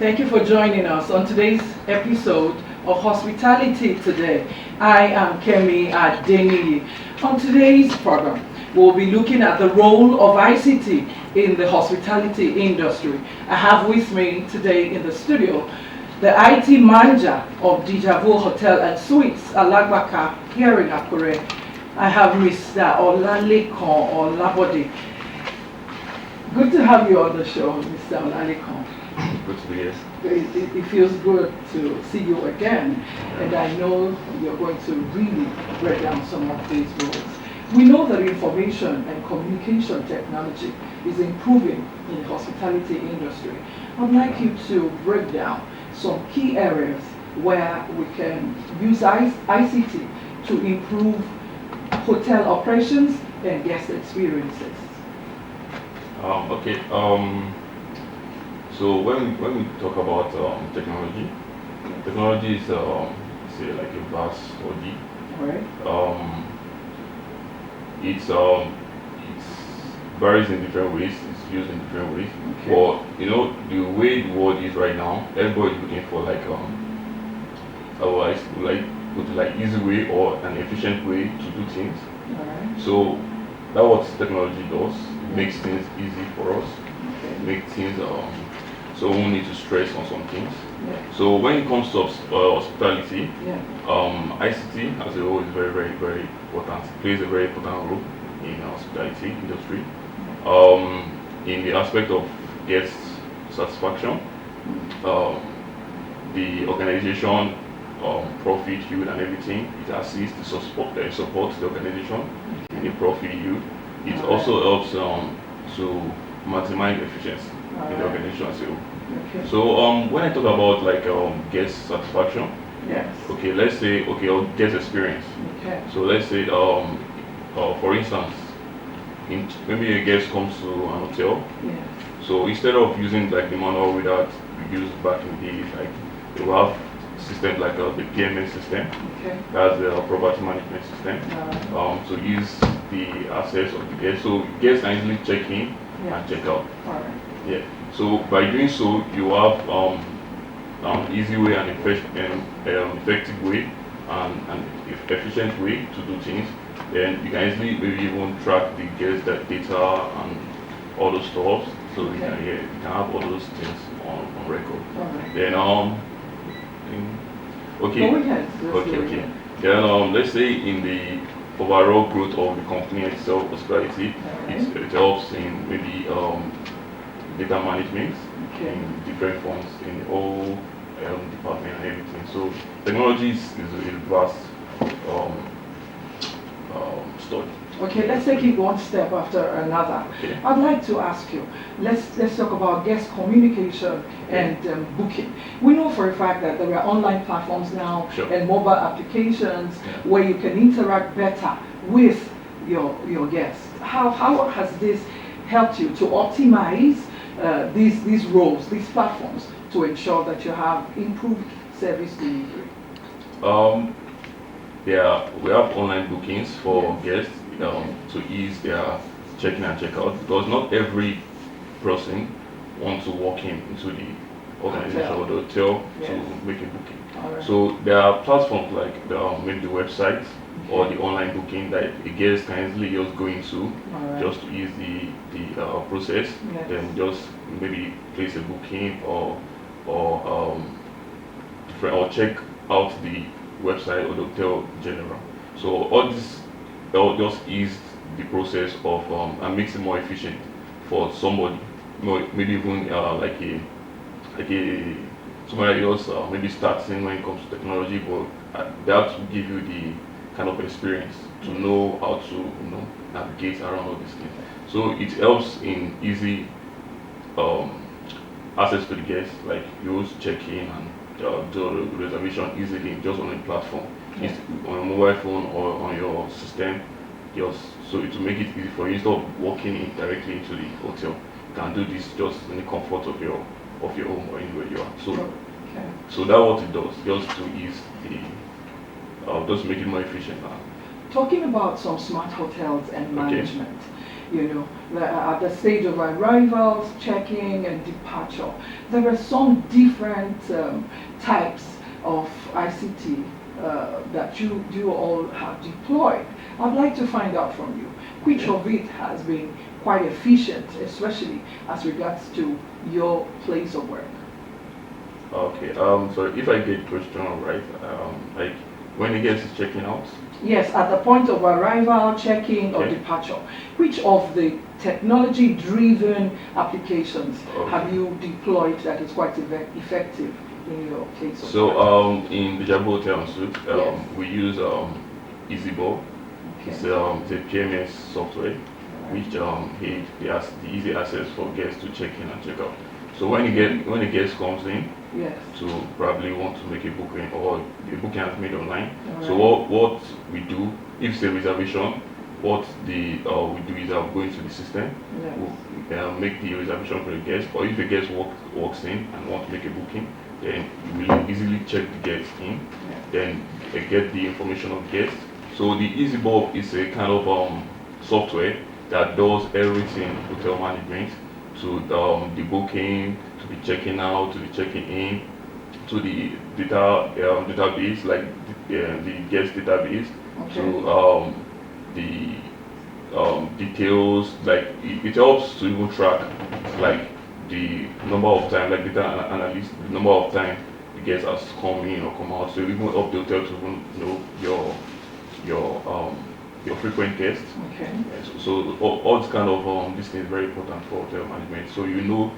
Thank you for joining us on today's episode of Hospitality Today. I am Kemi Adeniyi. On today's program, we'll be looking at the role of ICT in the hospitality industry. I have with me today in the studio the IT manager of Dejavu Hotel and Suites, Alagbaka, here in Akure. I have Mr. Olalekan Olabode. Good to have you on the show, Mr. Olalekan. Good to be here. It feels good to see you again, and I know you're going to really break down some of these roles. We know that information and communication technology is improving in the hospitality industry. I'd like you to break down some key areas where we can use ICT to improve hotel operations and guest experiences. Okay. So when we talk about technology is say like a vast body. All right. It's varies in different ways. It's used in different ways. Okay. But you know the way the world is right now, everybody's looking for like easy way or an efficient way to do things. All right. So that's what technology does. It makes things easy for us. Okay. Make things so we won't need to stress on some things. Yeah. So when it comes to hospitality, Yeah. ICT as a whole is very, very, very important. It plays a very important role in the hospitality industry. In the aspect of guest satisfaction, the organization, profit yield and everything, it assists to support the organization in the profit yield. It also helps to maximize efficiency in the organization as a whole. Okay. So when I talk about like guest satisfaction, Yes. okay, let's say or guest experience. Okay. So let's say for instance, maybe a guest comes to an hotel. Yes. So instead of using like the manual way that we used back in the days, like they will have systems like the PMS system, Okay. that's the property management system. To use the access of the guest. So guests can easily check in Yeah. and check out. All right. Yeah. So by doing so, you have easy way and effective way and efficient way to do things. Then you can easily maybe even track the guest data and all those stuff. So you can have all those things on record. All right. Then okay. Go ahead. Okay. Then let's say in the overall growth of the company itself, hospitality, it helps in maybe data management Okay. in different forms in all department and everything. So technology is a vast study. Okay, let's take it one step after another. Okay. I'd like to ask you, let's talk about guest communication and booking. We know for a fact that there are online platforms now Sure. and mobile applications Yeah. where you can interact better with your guests. How has this helped you to optimize these roles, these platforms, to ensure that you have improved service delivery? We have online bookings for Yes. guests to ease their check-in and check-out because not every person wants to walk into the organization or the hotel Yes. to make a booking. All right. So there are platforms like maybe the website or the online booking that a guest can easily just go into All right. just to ease the process. Yes. Then just maybe place a booking or check out the website or the hotel in general. So all this just ease the process of and makes it more efficient for somebody. Maybe even like a somebody else maybe starting when it comes to technology, but they have to give you the kind of experience to know how to navigate around all these things. So it helps in easy access to the guests, like you just check in and do the reservation easily just on a platform, on a mobile phone or on your system. So it will make it easy for you instead of walking in directly into the hotel. You can do this just in the comfort of your home or anywhere you are. So that's what it does, just to ease just make it more efficient. Talking about some smart hotels and management, at the stage of arrivals, check-in, and departure. There are some different types of ICT that you all have deployed. I'd like to find out from you which of it has been quite efficient, especially as regards to your place of work. Okay. So if I get question right, like when the guest is checking out. Yes, at the point of arrival, check-in, or Okay. departure. Which of the technology-driven applications have you deployed that is quite effective in your place of So work? in the Jabo Hotel and Suite, Yes. we use EasyBall. It's a PMS software which has the easy access for guests to check in and check out. So when the guest comes in Yes. to probably want to make a booking or the booking has made online. All So right. what we do, if it's a reservation, what we do is go into the system, Yes. we'll make the reservation for the guest, or if the guest walks in and want to make a booking, then we will easily check the guest in, Yes. then get the information of the guest. So the EasyBulb is a kind of software that does everything hotel management, to the booking, to the checking out, to the checking in, to the database, like the guest database, Okay. to the details, like it helps to even track like the number of time, like data analyst, the number of time the guest has come in or come out. So even up the hotel to even know your frequent guests. Okay. So all this kind of this thing is very important for hotel management. So you know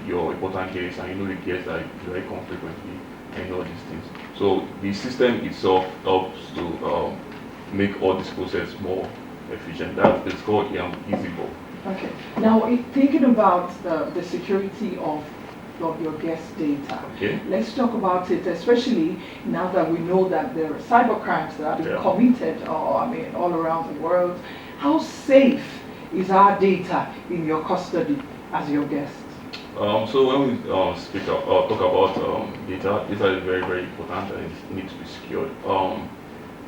your important guests and you know the guests that very come frequently and all these things. So the system itself helps to make all this process more efficient. That is called EasyBall. Okay. Now, thinking about the security of your guest data, Okay. let's talk about it, especially now that we know that there are cyber crimes that have been committed, all around the world. How safe is our data in your custody as your guest? So when we talk about data is very, very important and it needs to be secured.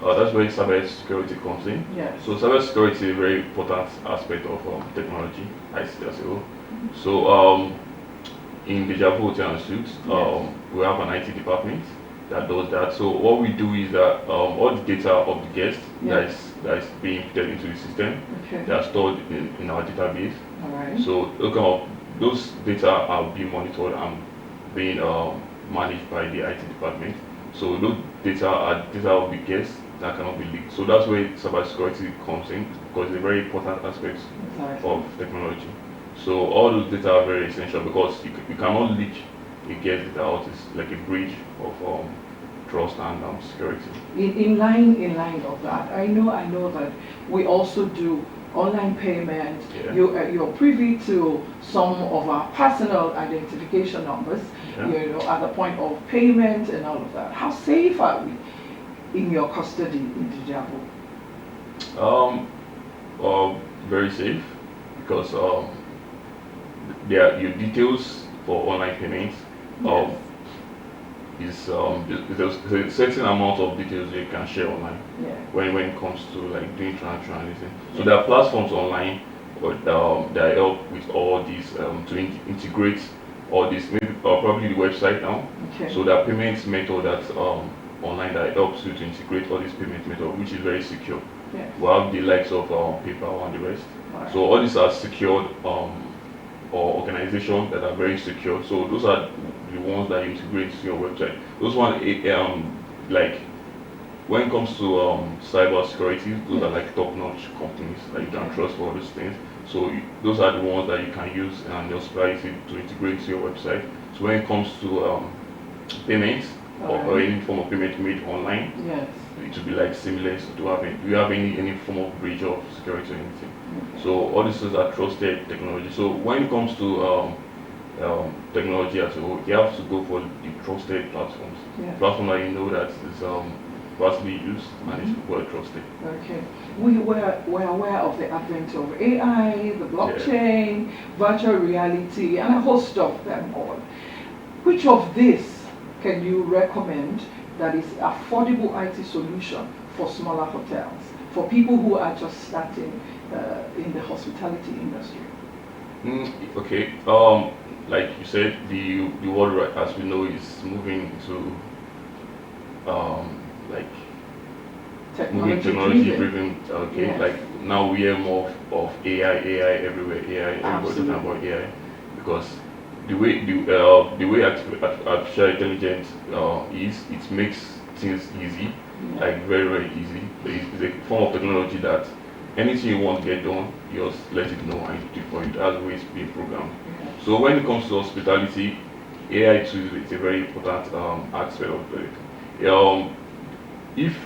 That's where cyber security comes in. Yes. So cyber security is a very important aspect of technology, ICT as a whole. So in the Java Hotel and Suites, we have an IT department that does that. So what we do is that all the data of the guest that is being fed into the system, Okay. they are stored in our database. All right. So those data are being monitored and being managed by the IT department. So those data are data of the guests that cannot be leaked. So that's where cybersecurity comes in because it's a very important aspect of technology. So all those data are very essential because you cannot leak a guest data out. It's like a breach of trust and security. In line of that, I know that we also do online payment. Yeah. You're privy to some of our personal identification numbers, at the point of payment and all of that. How safe are we in your custody in Dijabo? Very safe because your details for online payments there's a certain amount of details you can share online when it comes to like doing transaction and anything. So there are platforms online that help with all these to integrate all this, maybe probably the website now. Okay. So there are payments method that's online that helps you to integrate all these payment method, which is very secure. Yes. We have the likes of PayPal and the rest. Right. So all these are secured or organizations that are very secure. So those are the ones that you integrate to your website. Those ones, like when it comes to cyber security, those are like top-notch companies that you can trust for all those things. So those are the ones that you can use and just price it to integrate to your website. So when it comes to payments or any form of payment made online, it will be like seamless. Do you have any form of breach of security or anything? Okay. So all these are trusted technology. So when it comes to technology as a whole, you have to go for the trusted platforms. Platform that you know that is vastly used and is well trusted. Okay. We're aware of the advent of AI, the blockchain, virtual reality, and a host of them all. Which of these can you recommend that is affordable IT solution for smaller hotels? for people who are just starting in the hospitality industry? Okay. Like you said, the world as we know is moving to like moving technology driven. Okay. Yes. Like now we hear more of AI everywhere. AI, everybody talking about AI because the way artificial intelligence is, it makes things easy, like very very easy. It's a form of technology that anything you want to get done, you just let it know and do it for you. That's the way it's being programmed. So when it comes to hospitality, AI too is a very important aspect of it. If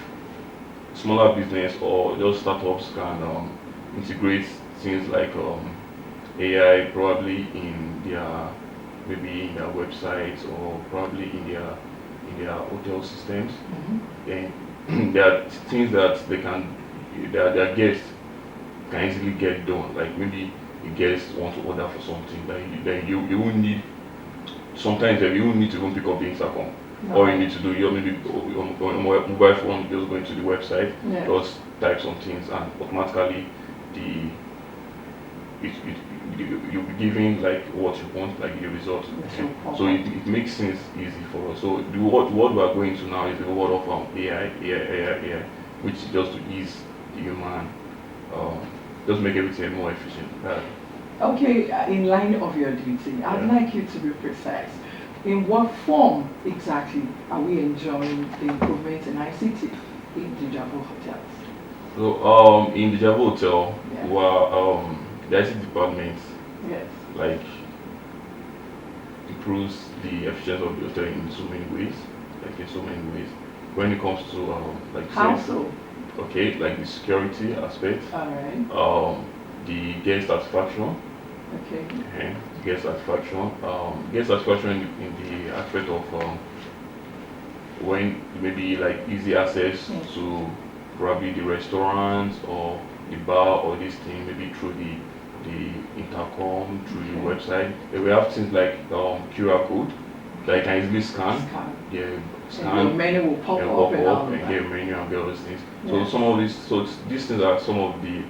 smaller business or just startups can integrate things like AI probably in their maybe in their websites or probably in their hotel systems, then there are things that their guests can easily get done. Like maybe the guests want to order for something that you won't need. Sometimes you won't need to even pick up the intercom. All you need to do, you maybe on mobile phone, just going to the website, just type some things, and automatically the you'll be given like what you want, like the result. So it makes things easy for us. So the what we are going to now is the world of AI, which is just to ease the human, just make everything more efficient. Okay, in line of your duty, I'd like you to be precise. In what form exactly are we enjoying the improvement in ICT in the Javo hotels? So in the Javo hotel, the ICT department like improves the efficiency of the hotel in so many ways. When it comes to like how so? Okay, like the security aspect. Alright. The guest satisfaction. Okay. Guest satisfaction. Guest satisfaction in the aspect of when maybe like easy access to probably the restaurants or the bar or this thing, maybe through the intercom, through the website. We have things like QR code that you can easily scan. Scan. And your menu will pop up and get a menu and get all those things. So these things are some of the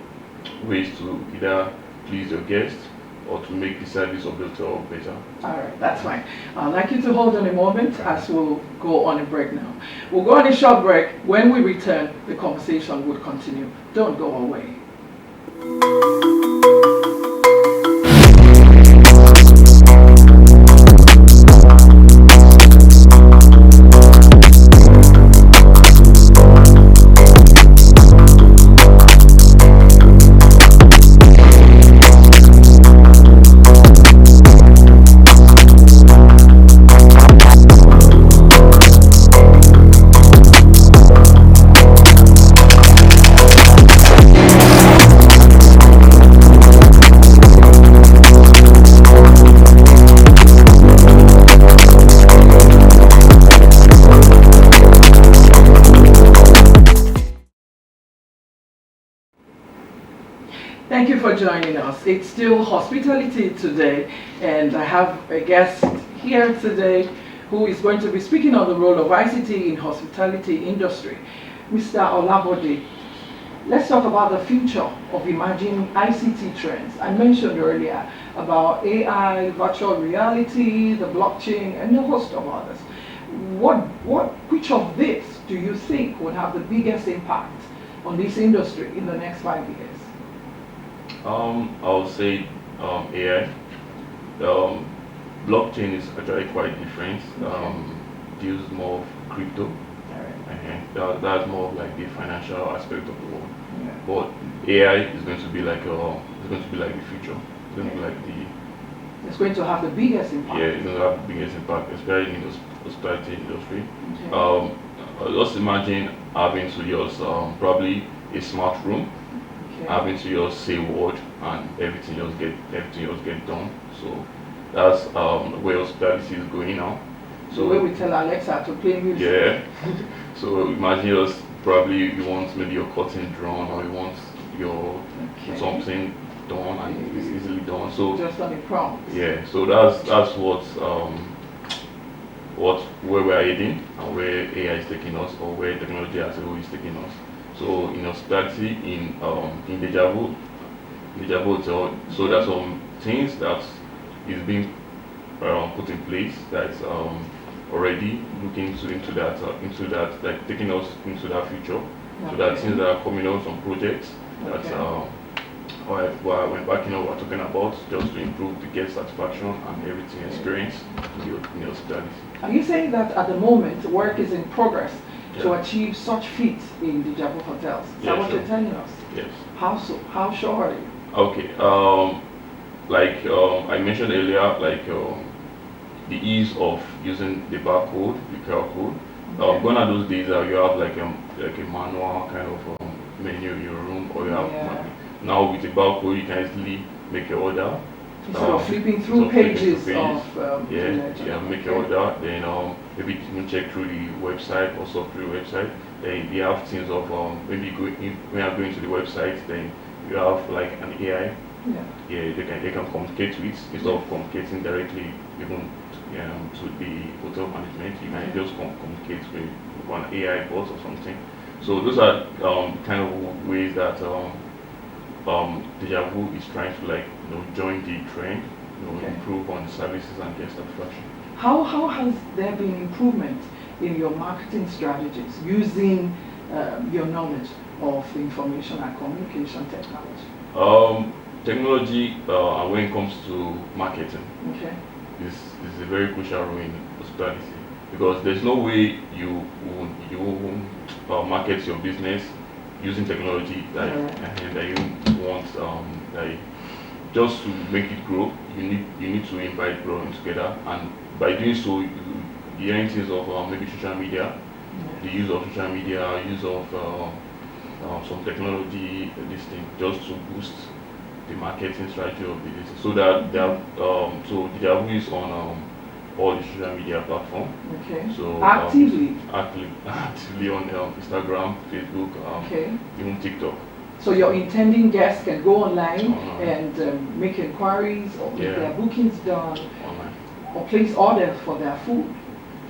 ways to either please your guests or to make the service of the hotel better. Alright, that's fine. I'd like you to hold on a moment as we'll go on a break now. We'll go on a short break. When we return, the conversation will continue. Don't go away. Thank you for joining us. It's still hospitality today, and I have a guest here today who is going to be speaking on the role of ICT in hospitality industry, Mr. Olabode. Let's talk about the future of emerging ICT trends. I mentioned earlier about AI, virtual reality, the blockchain, and a host of others. Which of these do you think would have the biggest impact on this industry in the next 5 years? I would say AI. Blockchain is actually quite different. Deals more of crypto. That's more of like the financial aspect of the world. But AI is going to be like the future. It's going to be like the. It's going to have the biggest impact. Yeah, it's going to have the biggest impact, especially in the hospitality industry. Just imagine having to use probably a smart room. Having to just say a word and everything just get done. So that's where hospitality is going now. So the way we tell Alexa to play music. Yeah. So imagine just probably you want maybe your curtain drawn or you want your something done and it's easily done. So just on a prompt. Yeah. So that's where we're heading and where AI is taking us or where technology as a whole is taking us. So in hospitality, in Deja Vu Hotel, so there's some things that is being put in place that's already looking into that, like taking us into that future. So there are things that are coming out, some projects that we're backing up, we're talking about just to improve the guest satisfaction and everything experience in the hospitality. Are you saying that at the moment work is in progress to Yeah. achieve such feats in the Jabu hotels? Is Yeah, that what sure. you're telling us? Yes. How so? How sure are you? Okay. Like I mentioned earlier, like the ease of using the barcode, the QR code. Okay. Gone are those days that you have like a manual kind of menu in your room, or you have Yeah. now with the barcode you can easily make your order. Instead of flipping instead through of flipping pages through pages, of yeah, the ledger. yeah, make your order. Then maybe you can check through the website, also through the website. Then they have things of maybe when you're going to the website, then you have like an AI. Yeah. Yeah, they can communicate with instead of communicating directly even to the hotel management. You can just communicate with one AI bot or something. So those are the kind of ways that Deja Vu is trying to like join the trend, Okay. improve on the services and guest satisfaction. How has there been improvement in your marketing strategies using your knowledge of information and communication technology? Technology, and when it comes to marketing, Okay. is a very crucial role in hospitality, because there's no way you market your business using technology that and that you want that just to make it grow. You need to invite growing together, and by doing so, the things of maybe social media, the use of social media, use of some technology, this thing, just to boost the marketing strategy of the business. So that they have, so the Yahoo is on all the social media platform. Okay. So actively on Instagram, Facebook, Okay. even TikTok. So your intending guests can go online Online. and make inquiries or get Yeah. their bookings done Online. or place orders for their food.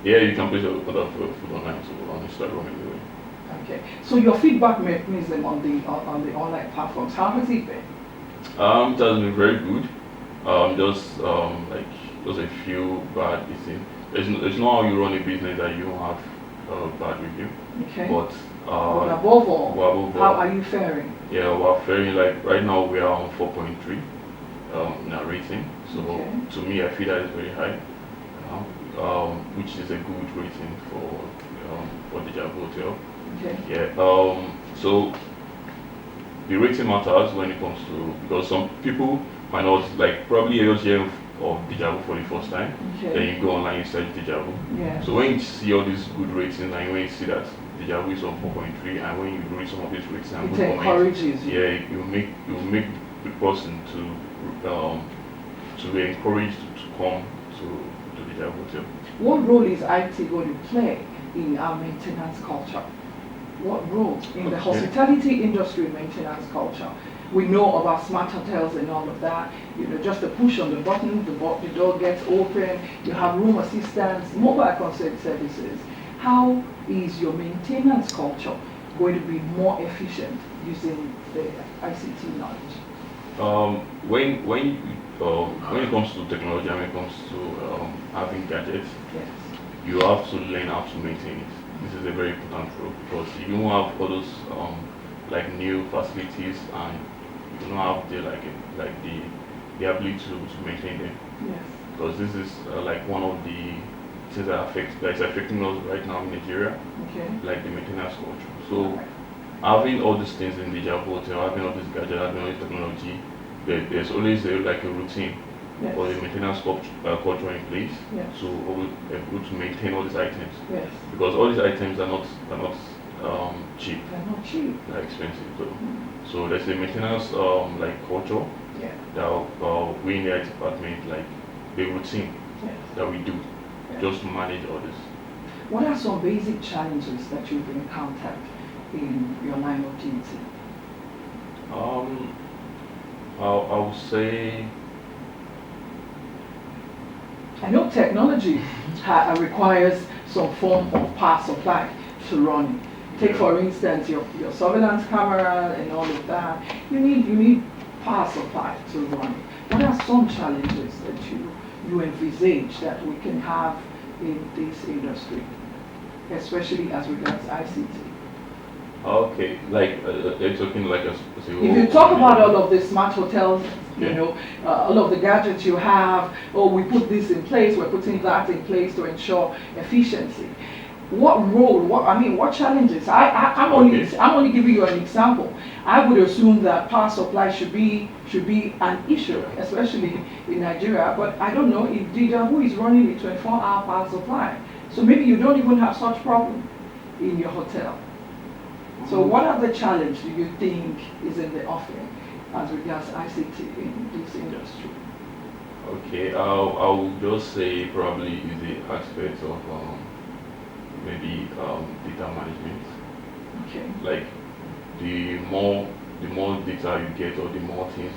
Yeah, you can place your order for food online, so on Instagram anyway. Okay. So your feedback mechanism on the online platforms, how has it been? It has been very good. Like just a few bad things. There's no how you run a business that you don't have bad review. Okay. But But above all, above how all, are you faring? yeah, we're faring like right now we are on 4.3 in our rating. So Okay. to me, I feel that is very high, which is a good rating for the Java Hotel. Okay. Yeah. So the rating matters when it comes to, because some people might not like, probably you're just hearing of Deja Vu for the first time. Okay. Then you go online, you search Deja Vu. Yeah. So when you see all these good ratings and when you see that Deja Vu is on 4.3, and when you read some of these ratings and It good comments, encourages you. yeah, you make the person to be encouraged to come to Deja Vu Hotel. What role is IT going to play in our maintenance culture? What role in the hospitality industry maintenance culture? We know about smart hotels and all of that. Just a push on the button, the door gets open, you have room assistance, mobile concierge services. How is your maintenance culture going to be more efficient using the ICT knowledge? When it comes to technology and when it comes to having gadgets, Yes. you have to learn how to maintain it. This is a very important role, because if you don't have all those like new facilities and you don't have the ability to maintain them, Yes. because this is like one of the things that's affecting us right now in Nigeria, Okay. like the maintenance culture. So Alright. having all these things in the Java Hotel, having all this gadget, having all this technology, there's always like a routine Yes. for the maintenance culture in place, Yes. to able to maintain all these items, Yes. because all these items are not cheap, They're not cheap. they're expensive. So there's a maintenance like culture Yeah. that we in the IT department, like the routine Yes. that we do Yeah. just to manage all this. What are some basic challenges that you've encountered in your line of duty? I would say, I know technology requires some form of power supply to run it. Take for instance your surveillance camera and all of that. You need power supply to run it. What are some challenges that you envisage that we can have in this industry, especially as regards ICT? Okay, like they're talking like a If you talk about all of the smart hotels, Yeah. all of the gadgets you have, we put this in place, we're putting that in place to ensure efficiency. What role, what challenges? I'm only giving you an example. I would assume that power supply should be an issue, especially in Nigeria, but I don't know if Dijavu is running a 24-hour power supply. So maybe you don't even have such problem in your hotel. So what other challenge do you think is in the offing as regards ICT in this industry? Okay, I'll just say probably is the aspect of maybe data management. Okay. Like the more data you get or the more things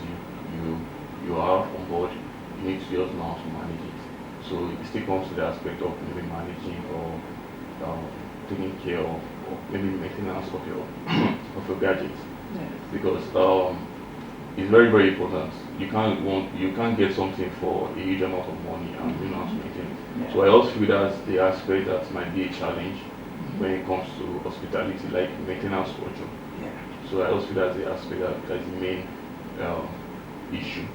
you have on board, you need to just know how to manage it. So it still comes to the aspect of maybe managing or taking care of or maybe maintenance of your of your gadgets. Yes. Because it's very very important. You can't get something for a huge amount of money and you know how to maintain it. Yeah. So I also feel that's the aspect that might be a challenge when it comes to hospitality, like maintenance culture. Yeah. So I also feel that's the aspect that is the main issue.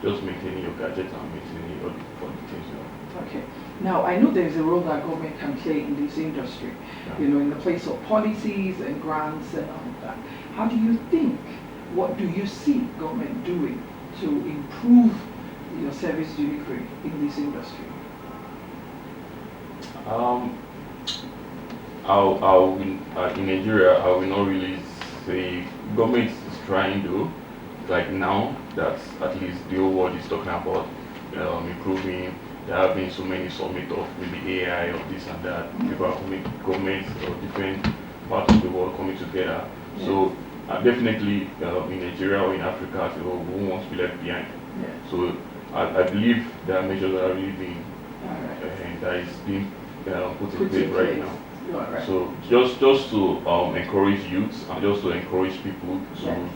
Just maintaining your gadgets and maintaining your for the things you have. Okay. Now, I know there's a role that government can play in this industry, Yeah. in the place of policies and grants and all of that. How do you think, what do you see government doing to improve your service delivery in this industry? In Nigeria, I will not really say government is trying to, like now that at least the whole world is talking about improving. There have been so many summits of maybe AI or this and that. People are coming, governments or different parts of the world coming together. Yeah. So definitely in Nigeria or in Africa, so we won't want to be left behind. Yeah. So I believe there are measures that are really being All right. and that is being put in Put place in right place. now. You are right. So just to encourage youth and just to encourage people to Yeah.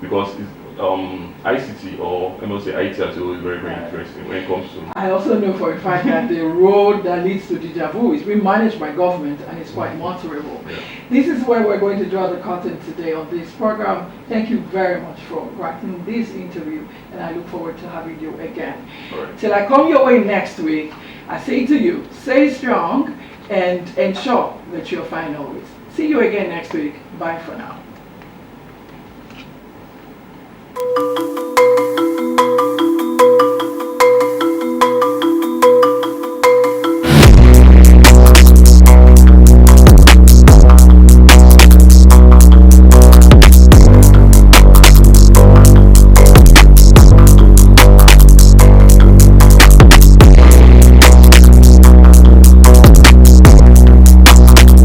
because it's, ICT or let me say IT as a whole is very very Right. interesting when it comes to I also know for a fact that the road that leads to Dijavu is being managed by government and it's quite monitorable. Yeah. This is where we're going to draw the curtain today on this program. Thank you very much for writing this interview and I look forward to having you again. All right. Till I come your way next week, I say to you, stay strong and ensure that you're fine always. See you again next week. Bye for now.